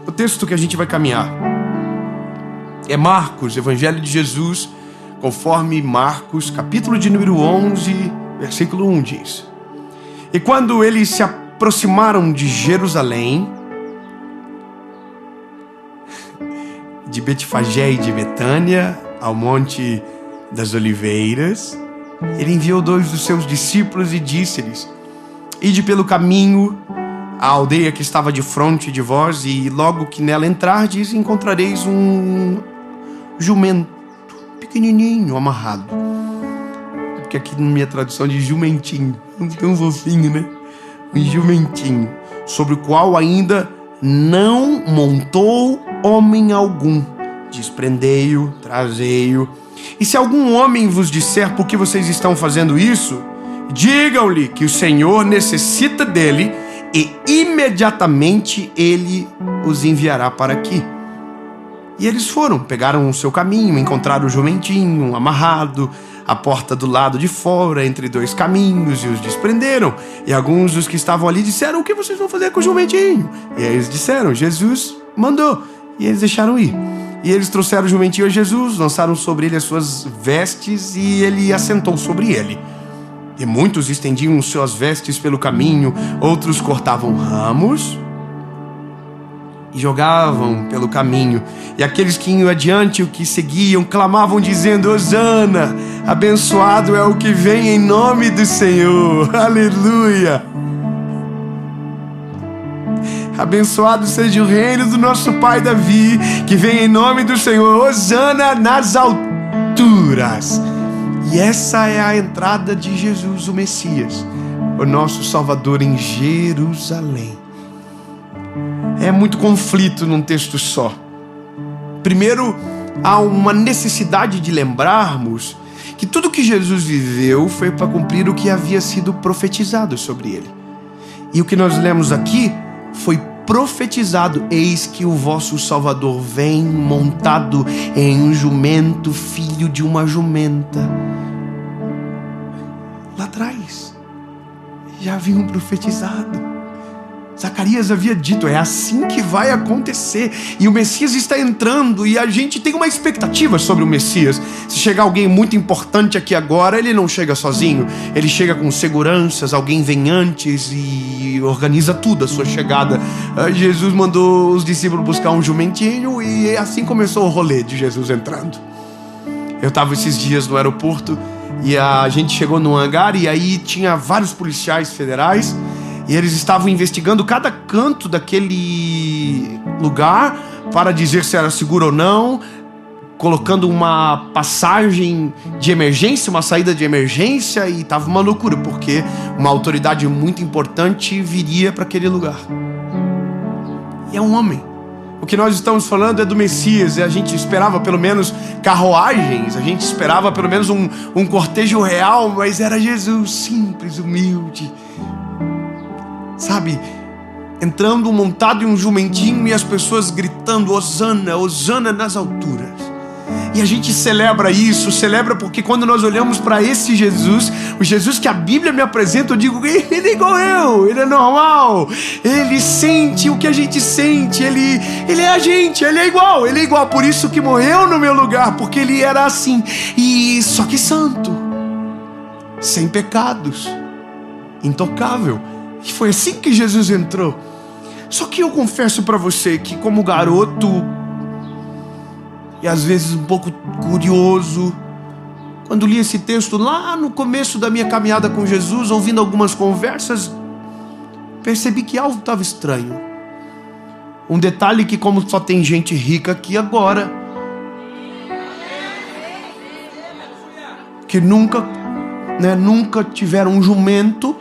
O texto que a gente vai caminhar é Marcos, Evangelho de Jesus, conforme Marcos, capítulo de número 11, versículo 1 diz: E quando eles se aproximaram de Jerusalém, de Betfagé e de Betânia, ao Monte das Oliveiras, ele enviou 2 dos seus discípulos e disse-lhes: Ide pelo caminho à aldeia que estava de fronte de vós, e logo que nela entrardes, encontrareis um jumento pequenininho, amarrado. Porque aqui na minha tradução de jumentinho, tão fofinho, né? Um jumentinho, sobre o qual ainda não montou homem algum. Desprendei-o, trazei-o. E se algum homem vos disser por que vocês estão fazendo isso, digam-lhe que o Senhor necessita dele e imediatamente ele os enviará para aqui. E eles foram, pegaram o seu caminho, encontraram o jumentinho amarrado à porta do lado de fora, entre 2 caminhos, e os desprenderam. E alguns dos que estavam ali disseram: o que vocês vão fazer com o jumentinho? E eles disseram: Jesus mandou. E eles deixaram ir. E eles trouxeram o jumentinho a Jesus, lançaram sobre ele as suas vestes e ele assentou sobre ele. E muitos estendiam suas vestes pelo caminho, outros cortavam ramos e jogavam pelo caminho. E aqueles que iam adiante, o que seguiam, clamavam dizendo: Hosana, abençoado é o que vem em nome do Senhor. Aleluia! Abençoado seja o reino do nosso pai Davi, que vem em nome do Senhor. Hosana nas alturas. E essa é a entrada de Jesus, o Messias, o nosso Salvador, em Jerusalém. É muito conflito num texto só. Primeiro, há uma necessidade de lembrarmos que tudo que Jesus viveu foi para cumprir o que havia sido profetizado sobre ele. E o que nós lemos aqui foi profetizado: eis que o vosso Salvador vem montado em um jumento, filho de uma jumenta. Lá atrás já haviam profetizado. Zacarias havia dito: é assim que vai acontecer. E o Messias está entrando, e a gente tem uma expectativa sobre o Messias. Se chegar alguém muito importante aqui agora, ele não chega sozinho, ele chega com seguranças, alguém vem antes e organiza tudo a sua chegada. Jesus mandou os discípulos buscar um jumentinho, e assim começou o rolê de Jesus entrando. Eu estava esses dias no aeroporto e a gente chegou num hangar, e aí tinha vários policiais federais. E eles estavam investigando cada canto daquele lugar para dizer se era seguro ou não, colocando uma passagem de emergência, uma saída de emergência, e estava uma loucura, porque uma autoridade muito importante viria para aquele lugar. E é um homem. O que nós estamos falando é do Messias, e a gente esperava pelo menos carruagens, a gente esperava pelo menos um cortejo real, mas era Jesus, simples, humilde. Sabe, entrando montado em um jumentinho e as pessoas gritando: Hosana, Hosana nas alturas. E a gente celebra isso, celebra porque quando nós olhamos para esse Jesus, o Jesus que a Bíblia me apresenta, eu digo, ele é igual eu, ele é normal, ele sente o que a gente sente, ele é a gente, ele é igual, por isso que morreu no meu lugar, porque ele era assim, e só que santo, sem pecados, intocável. E foi assim que Jesus entrou. Só que eu confesso para você que como garoto, e às vezes um pouco curioso, quando li esse texto lá no começo da minha caminhada com Jesus, ouvindo algumas conversas, percebi que algo estava estranho. Um detalhe que, como só tem gente rica aqui agora, que nunca tiveram um jumento,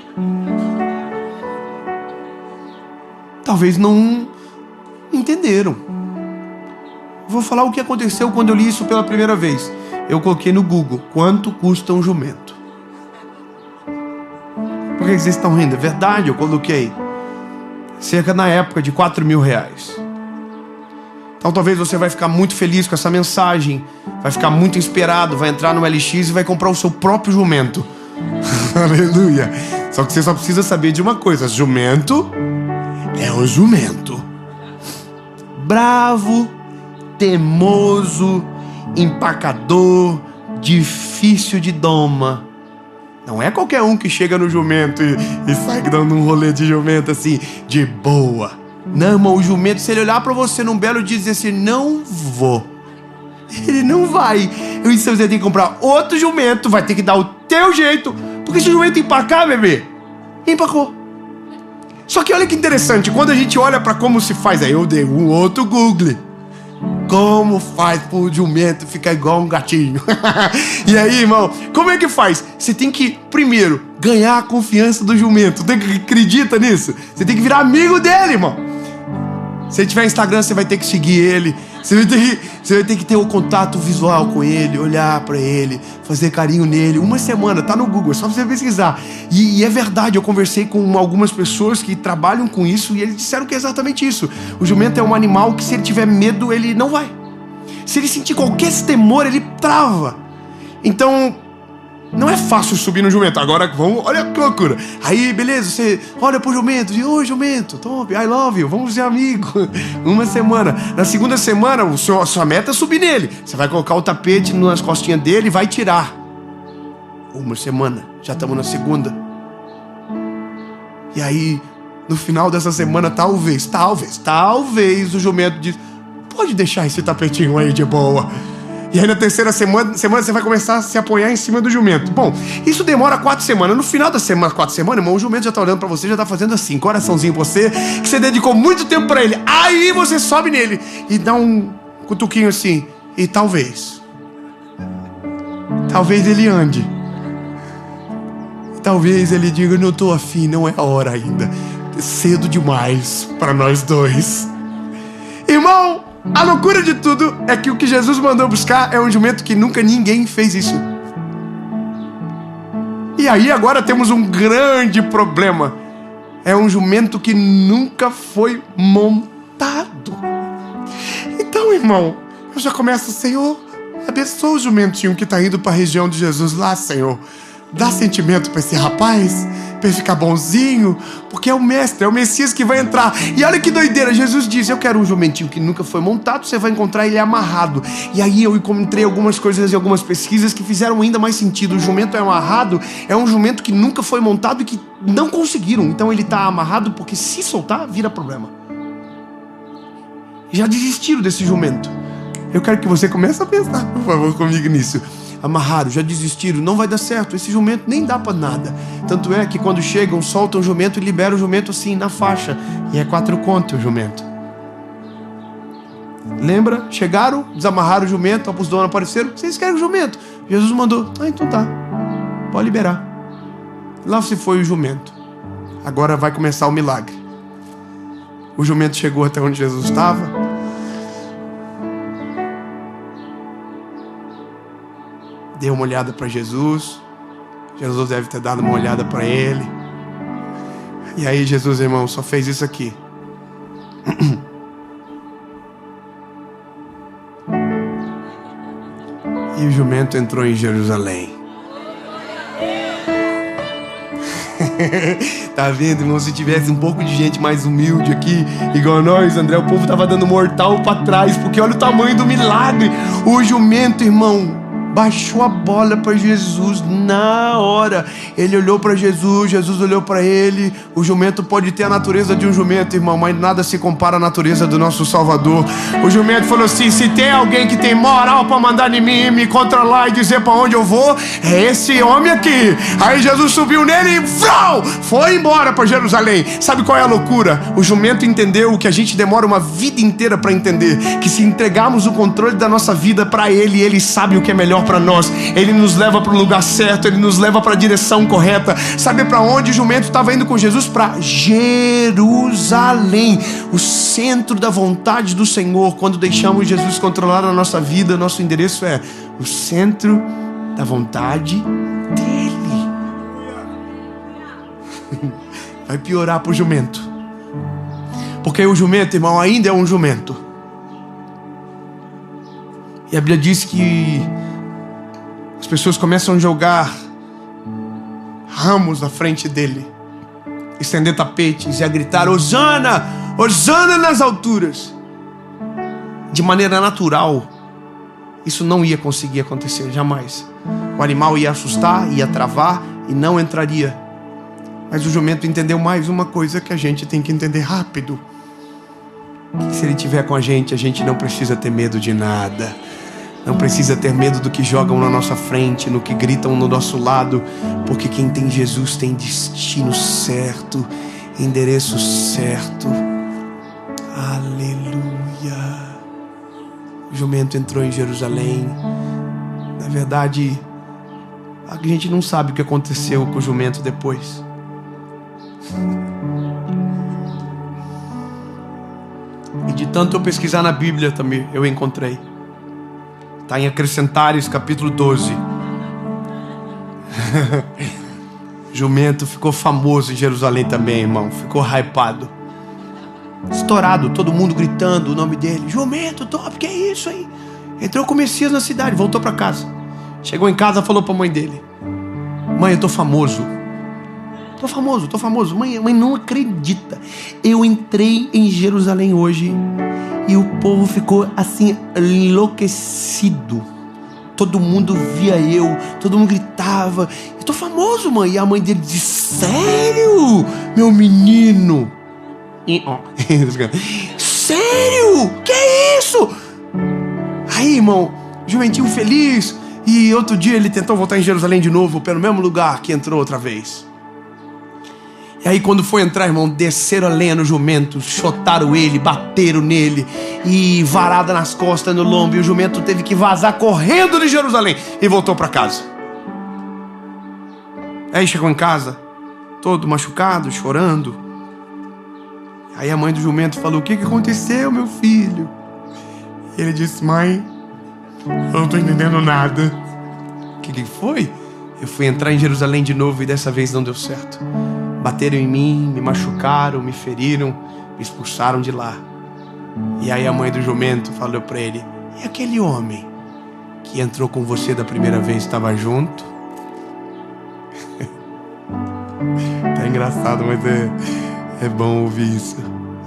talvez não entenderam. Vou falar o que aconteceu quando eu li isso pela primeira vez. Eu coloquei no Google, quanto custa um jumento? Por que vocês estão rindo? É verdade, eu coloquei. Cerca na época de R$4.000. Então talvez você vai ficar muito feliz com essa mensagem, vai ficar muito inspirado, vai entrar no LX e vai comprar o seu próprio jumento. Aleluia. Só que você só precisa saber de uma coisa: jumento é um jumento bravo, teimoso, empacador, difícil de doma. Não é qualquer um que chega no jumento e sai dando um rolê de jumento assim, de boa. Não, irmão, o jumento, se ele olhar pra você num belo dia e dizer assim, não vou, ele não vai. Então você tem que comprar outro jumento, vai ter que dar o teu jeito, porque se o jumento empacar, bebê, empacou. Só que olha que interessante, quando a gente olha pra como se faz, aí eu dei um outro Google. Como faz pro jumento ficar igual um gatinho? E aí, irmão, como é que faz? Você tem que, primeiro, ganhar a confiança do jumento. Acredita nisso? Você tem que virar amigo dele, irmão. Se tiver Instagram, você vai ter que seguir ele. Você vai ter que ter o contato visual com ele, olhar pra ele, fazer carinho nele. Uma semana, tá no Google, é só você pesquisar. E é verdade, eu conversei com algumas pessoas que trabalham com isso e eles disseram que é exatamente isso. O jumento é um animal que, se ele tiver medo, ele não vai. Se ele sentir qualquer temor, ele trava. Então, não é fácil subir no jumento. Agora, vamos, olha que loucura. Aí, beleza, você olha pro jumento, diz, oi, jumento, top, I love you, vamos ser amigos. Uma semana. Na segunda semana, a sua meta é subir nele. Você vai colocar o tapete nas costinhas dele e vai tirar. Uma semana, já estamos na segunda. E aí, no final dessa semana, talvez o jumento diz, pode deixar esse tapetinho aí de boa. E aí na terceira semana você vai começar a se apoiar em cima do jumento. Bom, isso demora 4 semanas. No final das 4 semanas, irmão, o jumento já tá olhando pra você, já tá fazendo assim, coraçãozinho pra você, que você dedicou muito tempo pra ele. Aí você sobe nele e dá um cutuquinho assim. E talvez ele ande. Talvez ele diga, não tô afim, não é a hora ainda. É cedo demais pra nós dois. Irmão, a loucura de tudo é que o que Jesus mandou buscar é um jumento que nunca ninguém fez isso. E aí agora temos um grande problema. É um jumento que nunca foi montado. Então, irmão, eu já começo, Senhor, abençoa o jumentinho que está indo para a região de Jesus lá, Senhor. Dá sentimento para esse rapaz, para ele ficar bonzinho, porque é o mestre, é o Messias que vai entrar. E olha que doideira, Jesus diz, eu quero um jumentinho que nunca foi montado, você vai encontrar ele amarrado. E aí eu encontrei algumas coisas e algumas pesquisas que fizeram ainda mais sentido. O jumento é amarrado, é um jumento que nunca foi montado e que não conseguiram. Então ele está amarrado porque se soltar, vira problema. Já desistiram desse jumento. Eu quero que você comece a pensar, por favor, comigo nisso. Amarrado, já desistiram, não vai dar certo, esse jumento nem dá pra nada. Tanto é que quando chegam, soltam o jumento e liberam o jumento assim, na faixa. E é 4 contos o jumento. Lembra? Chegaram, desamarraram o jumento, os donos apareceram, vocês querem o jumento? Jesus mandou, então tá, pode liberar. Lá se foi o jumento. Agora vai começar o milagre. O jumento chegou até onde Jesus estava. Deu uma olhada para Jesus. Jesus deve ter dado uma olhada para ele. E aí Jesus, irmão, só fez isso aqui. E o jumento entrou em Jerusalém. Tá vendo, irmão? Se tivesse um pouco de gente mais humilde aqui, igual nós, André, o povo tava dando mortal pra trás, porque olha o tamanho do milagre. O jumento, irmão, baixou a bola para Jesus na hora. Ele olhou para Jesus, Jesus olhou para ele. O jumento pode ter a natureza de um jumento, irmão, mas nada se compara à natureza do nosso Salvador. O jumento falou assim: se tem alguém que tem moral para mandar em mim, me controlar e dizer para onde eu vou, é esse homem aqui. Aí Jesus subiu nele e foi embora para Jerusalém. Sabe qual é a loucura? O jumento entendeu o que a gente demora uma vida inteira para entender, que se entregarmos o controle da nossa vida para ele, ele sabe o que é melhor para nós. Ele nos leva para o lugar certo, ele nos leva para a direção correta. Sabe para onde o jumento estava indo com Jesus? Para Jerusalém, o centro da vontade do Senhor. Quando deixamos Jesus controlar a nossa vida, nosso endereço é o centro da vontade dele. Vai piorar para o jumento, porque o jumento, irmão, ainda é um jumento. E a Bíblia diz que as pessoas começam a jogar ramos na frente dele, estender tapetes e a gritar: Hosana, Hosana nas alturas. De maneira natural, isso não ia conseguir acontecer, jamais. O animal ia assustar, ia travar e não entraria. Mas o jumento entendeu mais uma coisa que a gente tem que entender rápido: que se ele estiver com a gente não precisa ter medo de nada. Não precisa ter medo do que jogam na nossa frente, no que gritam no nosso lado, porque quem tem Jesus tem destino certo, endereço certo. Aleluia. O jumento entrou em Jerusalém. Na verdade, a gente não sabe o que aconteceu com o jumento depois. E de tanto eu pesquisar na Bíblia também, eu encontrei. Está em Acrescentares, capítulo 12. Jumento ficou famoso em Jerusalém também, irmão. Ficou hypado, estourado, todo mundo gritando o nome dele. Jumento top, que é isso aí? Entrou com o Messias na cidade, voltou para casa. Chegou em casa, falou para a mãe dele: mãe, eu tô famoso. Tô famoso. Mãe não acredita. Eu entrei em Jerusalém hoje e o povo ficou assim, enlouquecido. Todo mundo via eu, todo mundo gritava: eu tô famoso, mãe. E a mãe dele disse: sério, meu menino? Sério? Que é isso? Aí, irmão, jumentinho feliz. E outro dia ele tentou voltar em Jerusalém de novo, pelo mesmo lugar que entrou outra vez. E aí quando foi entrar, irmão, desceram a lenha no jumento, chotaram ele, bateram nele, e varada nas costas, no lombo, e o jumento teve que vazar correndo de Jerusalém e voltou para casa. Aí chegou em casa, todo machucado, chorando. Aí a mãe do jumento falou: o que aconteceu, meu filho? E ele disse: mãe, eu não tô entendendo nada. O que foi? Eu fui entrar em Jerusalém de novo e dessa vez não deu certo. Bateram em mim, me machucaram, me feriram, me expulsaram de lá. E aí a mãe do jumento falou para ele: e aquele homem que entrou com você da primeira vez estava junto? Tá engraçado, mas é bom ouvir isso.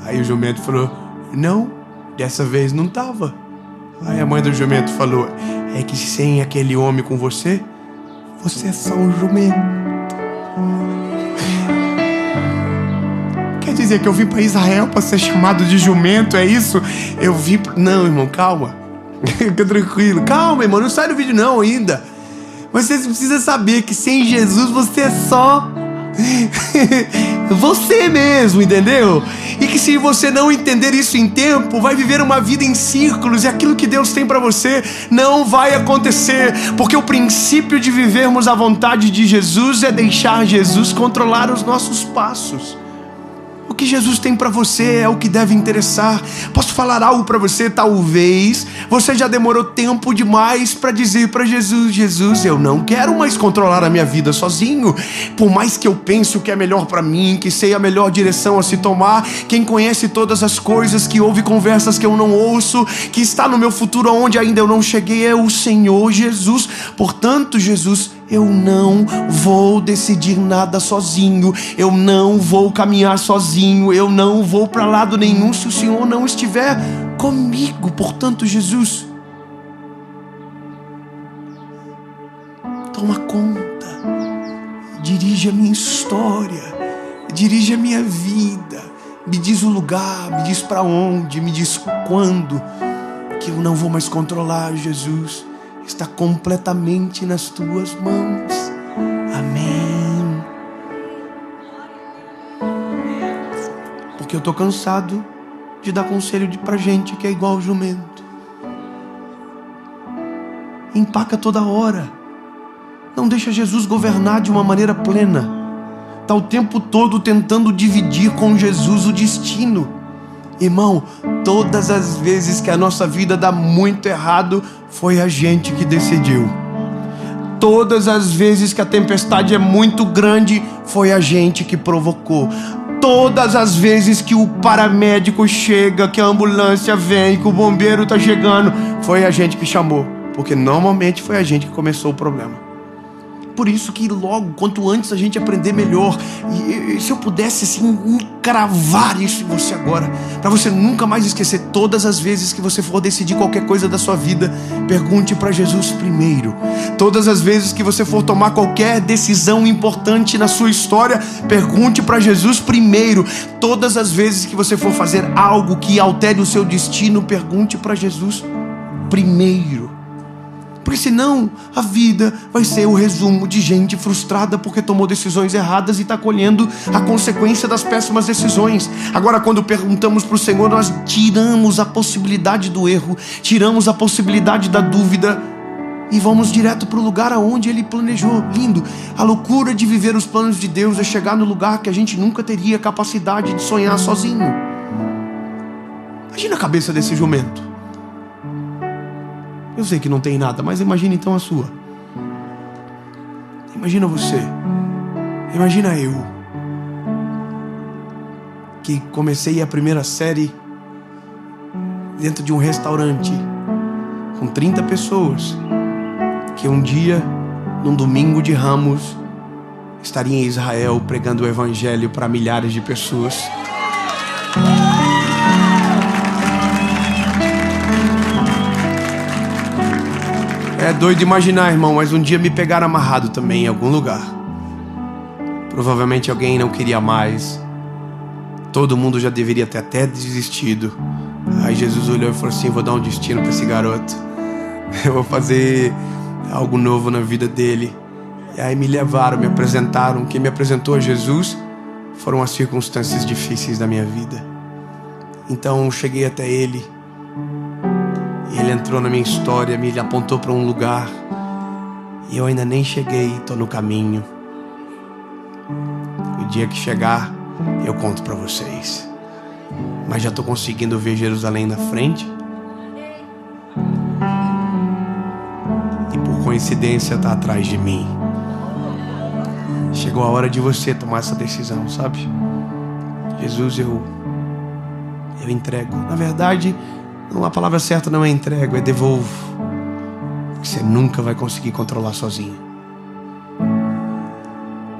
Aí o jumento falou: não, dessa vez não estava. Aí a mãe do jumento falou: é que sem aquele homem com você, você é só um jumento. Quer dizer que eu vim para Israel para ser chamado de jumento, é isso? Eu vim... Não, irmão, calma. Fica tranquilo. Calma, irmão, não sai do vídeo não ainda. Mas você precisa saber que sem Jesus você é só... você mesmo, entendeu? E que se você não entender isso em tempo, vai viver uma vida em círculos, e aquilo que Deus tem para você não vai acontecer, porque o princípio de vivermos a vontade de Jesus é deixar Jesus controlar os nossos passos. O que Jesus tem para você é o que deve interessar. Posso falar algo para você? Talvez você já demorou tempo demais para dizer para Jesus: Jesus, eu não quero mais controlar a minha vida sozinho. Por mais que eu pense o que é melhor para mim, que sei a melhor direção a se tomar, quem conhece todas as coisas, que ouve conversas que eu não ouço, que está no meu futuro onde ainda eu não cheguei, é o Senhor Jesus. Portanto, Jesus, eu não vou decidir nada sozinho, eu não vou caminhar sozinho, eu não vou para lado nenhum se o Senhor não estiver comigo. Portanto, Jesus, toma conta, dirige a minha história, dirige a minha vida, me diz o lugar, me diz para onde, me diz quando, que eu não vou mais controlar. Jesus, está completamente nas tuas mãos. Amém. Porque eu estou cansado de dar conselho pra gente que é igual ao jumento. Empaca toda hora. Não deixa Jesus governar de uma maneira plena. Está o tempo todo tentando dividir com Jesus o destino. Irmão, todas as vezes que a nossa vida dá muito errado, foi a gente que decidiu. Todas as vezes que a tempestade é muito grande, foi a gente que provocou. Todas as vezes que o paramédico chega, que a ambulância vem, que o bombeiro está chegando, foi a gente que chamou. Porque normalmente foi a gente que começou o problema. Por isso que logo, quanto antes a gente aprender melhor. E se eu pudesse assim encravar isso em você agora, para você nunca mais esquecer, todas as vezes que você for decidir qualquer coisa da sua vida, pergunte para Jesus primeiro. Todas as vezes que você for tomar qualquer decisão importante na sua história, pergunte para Jesus primeiro. Todas as vezes que você for fazer algo que altere o seu destino, pergunte para Jesus primeiro. Porque senão a vida vai ser o resumo de gente frustrada porque tomou decisões erradas e está colhendo a consequência das péssimas decisões. Agora, quando perguntamos para o Senhor, nós tiramos a possibilidade do erro, tiramos a possibilidade da dúvida e vamos direto para o lugar aonde Ele planejou. Lindo! A loucura de viver os planos de Deus é chegar no lugar que a gente nunca teria capacidade de sonhar sozinho. Imagina a cabeça desse jumento. Eu sei que não tem nada, mas imagina então a sua. Imagina você. Imagina eu, que comecei a primeira série dentro de um restaurante com 30 pessoas, que um dia, num domingo de Ramos, estaria em Israel pregando o evangelho para milhares de pessoas. É doido imaginar, irmão, mas um dia me pegaram amarrado também em algum lugar. Provavelmente alguém não queria mais. Todo mundo já deveria ter até desistido. Aí Jesus olhou e falou assim: vou dar um destino para esse garoto. Eu vou fazer algo novo na vida dele. E aí me levaram, me apresentaram. Quem me apresentou a Jesus foram as circunstâncias difíceis da minha vida. Então eu cheguei até ele. Ele entrou na minha história, me apontou para um lugar. E eu ainda nem cheguei, estou no caminho. O dia que chegar, eu conto para vocês. Mas já estou conseguindo ver Jerusalém na frente. E por coincidência está atrás de mim. Chegou a hora de você tomar essa decisão, sabe? Jesus, eu entrego. Na verdade, a palavra certa não é entrego, é devolvo. Porque você nunca vai conseguir controlar sozinho.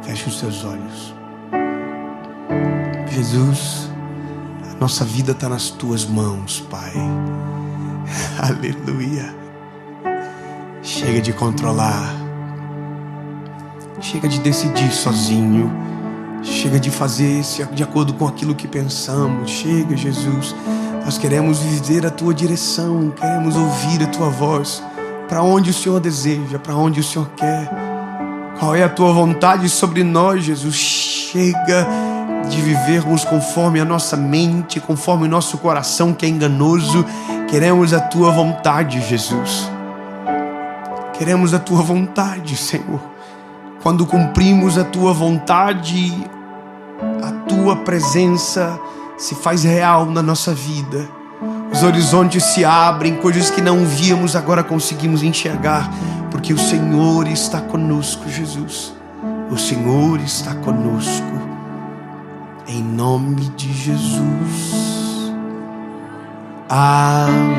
Feche os seus olhos. Jesus, a nossa vida está nas tuas mãos, Pai. Aleluia. Chega de controlar. Chega de decidir sozinho. Chega de fazer de acordo com aquilo que pensamos. Chega, Jesus. Nós queremos viver a tua direção, queremos ouvir a tua voz. Para onde o Senhor deseja, para onde o Senhor quer. Qual é a tua vontade sobre nós, Jesus? Chega de vivermos conforme a nossa mente, conforme o nosso coração que é enganoso. Queremos a tua vontade, Jesus. Queremos a tua vontade, Senhor. Quando cumprimos a tua vontade, a tua presença se faz real na nossa vida. Os horizontes se abrem, coisas que não víamos agora conseguimos enxergar, porque o Senhor está conosco, Jesus. O Senhor está conosco. Em nome de Jesus. Amém.